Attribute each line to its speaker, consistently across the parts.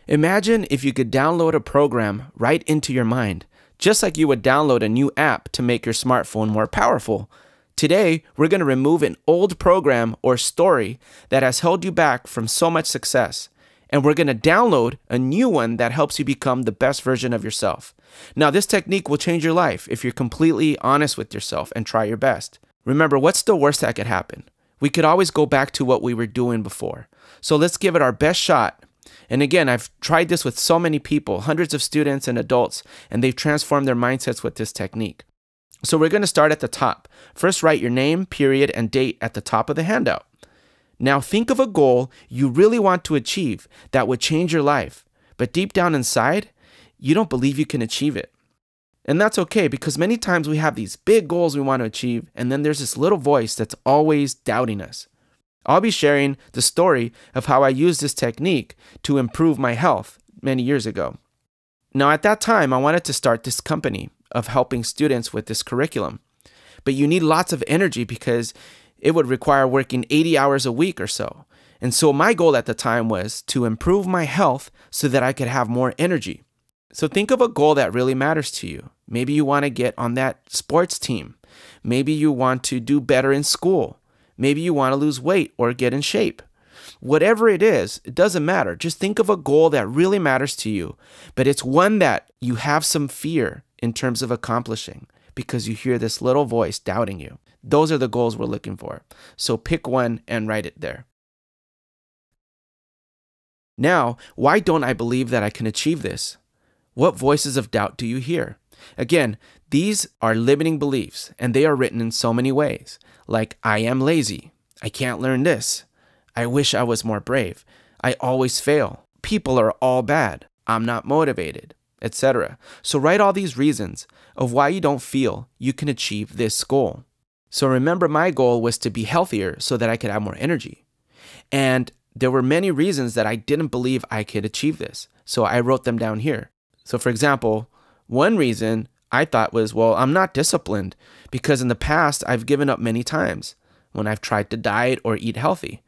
Speaker 1: Imagine if you could download a program right into your mind, just like you would download a new app to make your smartphone more powerful. Today, we're going to remove an old program or story that has held you back from so much success. And we're going to download a new one that helps you become the best version of yourself. Now, this technique will change your life if you're completely honest with yourself and try your best. Remember, what's the worst that could happen? We could always go back to what we were doing before. So let's give it our best shot. And again, I've tried this with so many people, hundreds of students and adults, and they've transformed their mindsets with this technique. So we're going to start at the top. First, write your name, period, and date at the top of the handout. Now think of a goal you really want to achieve that would change your life, but deep down inside, you don't believe you can achieve it. And that's okay, because many times we have these big goals we want to achieve, and then there's this little voice that's always doubting us. I'll be sharing the story of how I used this technique to improve my health many years ago. Now, at that time, I wanted to start this company of helping students with this curriculum. But you need lots of energy because it would require working 80 hours a week or so. And so my goal at the time was to improve my health so that I could have more energy. So think of a goal that really matters to you. Maybe you want to get on that sports team. Maybe you want to do better in school. Maybe you want to lose weight or get in shape. Whatever it is, it doesn't matter. Just think of a goal that really matters to you, but it's one that you have some fear in terms of accomplishing because you hear this little voice doubting you. Those are the goals we're looking for. So pick one and write it there. Now, why don't I believe that I can achieve this? What voices of doubt do you hear? Again, these are limiting beliefs, and they are written in so many ways, like I am lazy, I can't learn this, I wish I was more brave, I always fail, people are all bad, I'm not motivated, etc. So write all these reasons of why you don't feel you can achieve this goal. So remember, my goal was to be healthier so that I could have more energy. And there were many reasons that I didn't believe I could achieve this. So I wrote them down here. So for example, one reason I thought was, well, I'm not disciplined because in the past I've given up many times when I've tried to diet or eat healthy.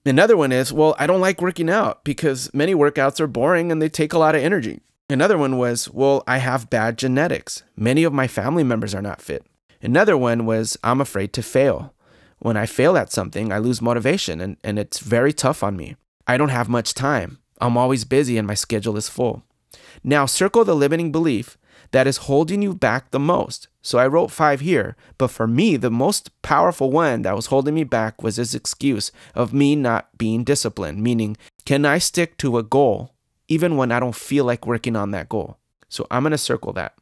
Speaker 1: Another one is, well, I don't like working out because many workouts are boring and they take a lot of energy. Another one was, well, I have bad genetics. Many of my family members are not fit. Another one was, I'm afraid to fail. When I fail at something, I lose motivation and it's very tough on me. I don't have much time. I'm always busy and my schedule is full. Now circle the limiting belief that is holding you back the most. So I wrote 5 here, but for me, the most powerful one that was holding me back was this excuse of me not being disciplined, meaning, can I stick to a goal even when I don't feel like working on that goal? So I'm going to circle that.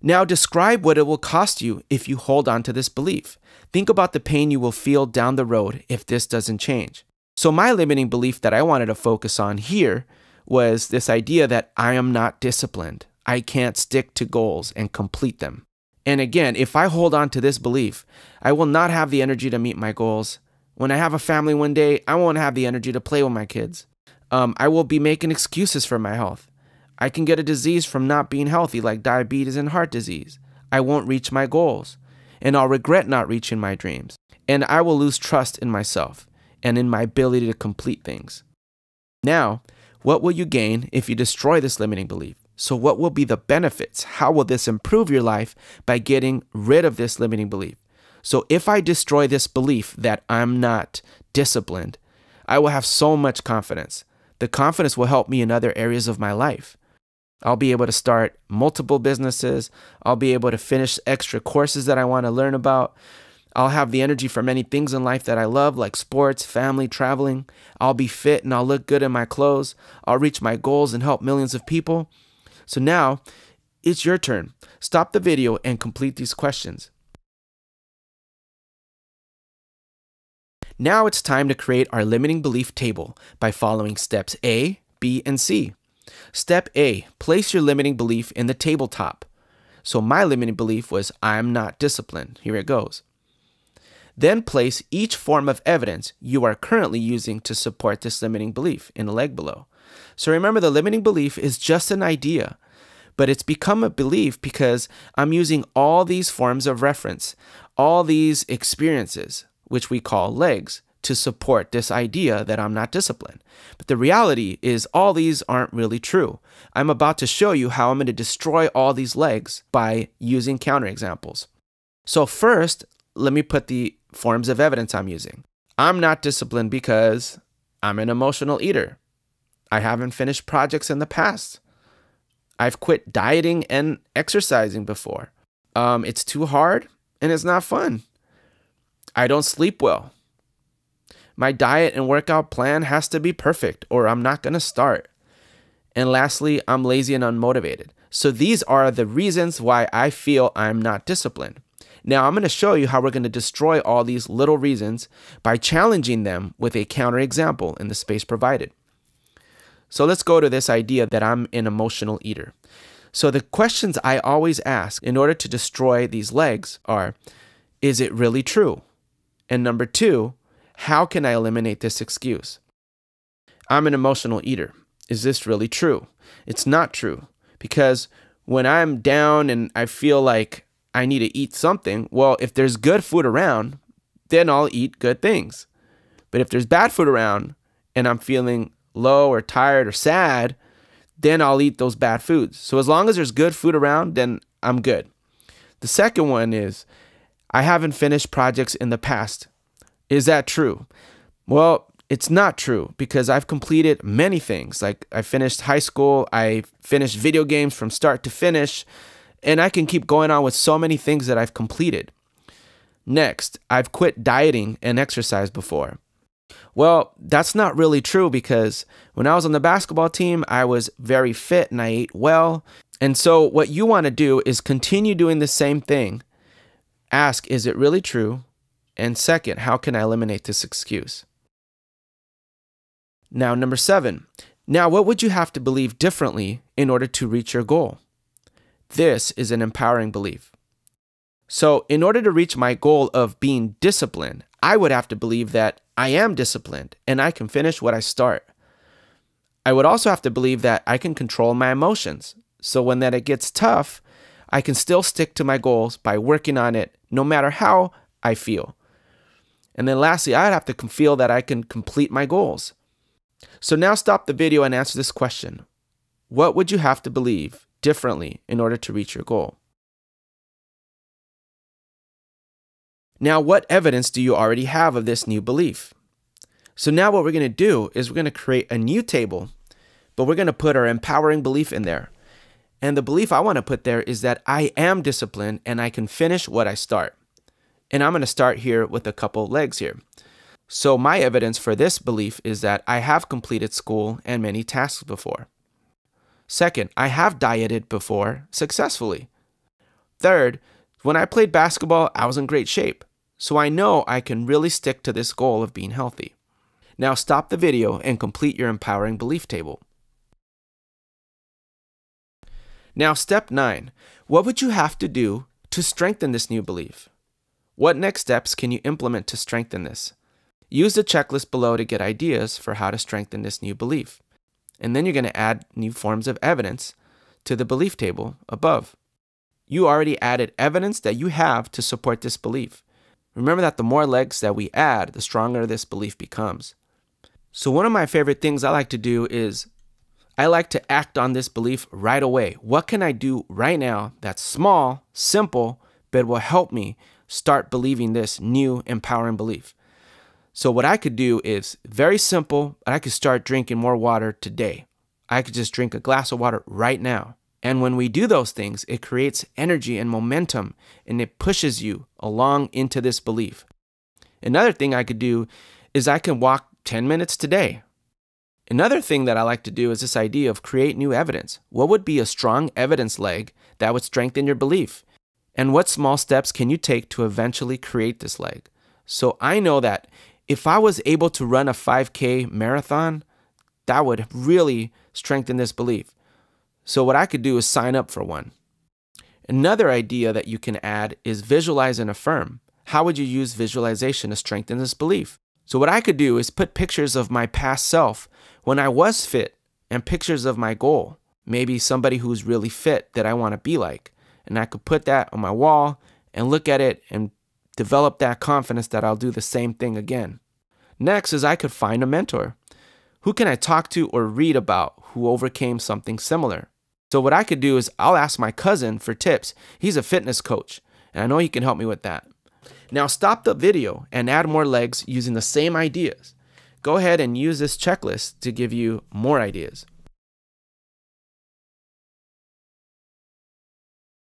Speaker 1: Now describe what it will cost you if you hold on to this belief. Think about the pain you will feel down the road if this doesn't change. So my limiting belief that I wanted to focus on here was this idea that I am not disciplined. I can't stick to goals and complete them. And again, if I hold on to this belief, I will not have the energy to meet my goals. When I have a family one day, I won't have the energy to play with my kids. I will be making excuses for my health. I can get a disease from not being healthy, like diabetes and heart disease. I won't reach my goals, and I'll regret not reaching my dreams. And I will lose trust in myself and in my ability to complete things. Now, what will you gain if you destroy this limiting belief? So what will be the benefits? How will this improve your life by getting rid of this limiting belief? So if I destroy this belief that I'm not disciplined, I will have so much confidence. The confidence will help me in other areas of my life. I'll be able to start multiple businesses. I'll be able to finish extra courses that I want to learn about. I'll have the energy for many things in life that I love, like sports, family, traveling. I'll be fit and I'll look good in my clothes. I'll reach my goals and help millions of people. So now it's your turn. Stop the video and complete these questions. Now it's time to create our limiting belief table by following steps A, B, and C. Step A, place your limiting belief in the tabletop. So my limiting belief was I'm not disciplined. Here it goes. Then place each form of evidence you are currently using to support this limiting belief in the leg below. So remember, the limiting belief is just an idea, but it's become a belief because I'm using all these forms of reference, all these experiences, which we call legs, to support this idea that I'm not disciplined. But the reality is all these aren't really true. I'm about to show you how I'm going to destroy all these legs by using counterexamples. So first, let me put the forms of evidence I'm using. I'm not disciplined because I'm an emotional eater. I haven't finished projects in the past. I've quit dieting and exercising before. It's too hard and it's not fun. I don't sleep well. My diet and workout plan has to be perfect or I'm not going to start. And lastly, I'm lazy and unmotivated. So these are the reasons why I feel I'm not disciplined. Now I'm going to show you how we're going to destroy all these little reasons by challenging them with a counterexample in the space provided. So let's go to this idea that I'm an emotional eater. So the questions I always ask in order to destroy these legs are, is it really true? And number two, how can I eliminate this excuse? I'm an emotional eater. Is this really true? It's not true, because when I'm down and I feel like I need to eat something, well, if there's good food around, then I'll eat good things. But if there's bad food around and I'm feeling low or tired or sad, then I'll eat those bad foods. So as long as there's good food around, then I'm good. The second one is, I haven't finished projects in the past. Is that true? Well, it's not true, because I've completed many things. Like I finished high school, I finished video games from start to finish, and I can keep going on with so many things that I've completed. Next, I've quit dieting and exercise before. Well, that's not really true, because when I was on the basketball team, I was very fit and I ate well. And so what you want to do is continue doing the same thing. Ask, is it really true? And second, how can I eliminate this excuse? Now, number 7. Now, what would you have to believe differently in order to reach your goal? This is an empowering belief. So in order to reach my goal of being disciplined, I would have to believe that I am disciplined and I can finish what I start. I would also have to believe that I can control my emotions. So when it gets tough, I can still stick to my goals by working on it no matter how I feel. And then lastly, I'd have to feel that I can complete my goals. So now stop the video and answer this question. What would you have to believe differently in order to reach your goal? Now, what evidence do you already have of this new belief? So now what we're going to do is we're going to create a new table, but we're going to put our empowering belief in there. And the belief I want to put there is that I am disciplined and I can finish what I start. And I'm going to start here with a couple legs here. So my evidence for this belief is that I have completed school and many tasks before. Second, I have dieted before successfully. Third, when I played basketball, I was in great shape. So I know I can really stick to this goal of being healthy. Now stop the video and complete your empowering belief table. Now step 9, what would you have to do to strengthen this new belief? What next steps can you implement to strengthen this? Use the checklist below to get ideas for how to strengthen this new belief. And then you're going to add new forms of evidence to the belief table above. You already added evidence that you have to support this belief. Remember that the more legs that we add, the stronger this belief becomes. So one of my favorite things I like to do is I like to act on this belief right away. What can I do right now that's small, simple, but will help me start believing this new empowering belief? So what I could do is very simple. I could start drinking more water today. I could just drink a glass of water right now. And when we do those things, it creates energy and momentum, and it pushes you along into this belief. Another thing I could do is I can walk 10 minutes today. Another thing that I like to do is this idea of create new evidence. What would be a strong evidence leg that would strengthen your belief? And what small steps can you take to eventually create this leg? So I know that if I was able to run a 5K marathon, that would really strengthen this belief. So what I could do is sign up for one. Another idea that you can add is visualize and affirm. How would you use visualization to strengthen this belief? So what I could do is put pictures of my past self when I was fit and pictures of my goal. Maybe somebody who's really fit that I want to be like. And I could put that on my wall and look at it and develop that confidence that I'll do the same thing again. Next is I could find a mentor. Who can I talk to or read about who overcame something similar? So what I could do is I'll ask my cousin for tips. He's a fitness coach, and I know he can help me with that. Now stop the video and add more legs using the same ideas. Go ahead and use this checklist to give you more ideas.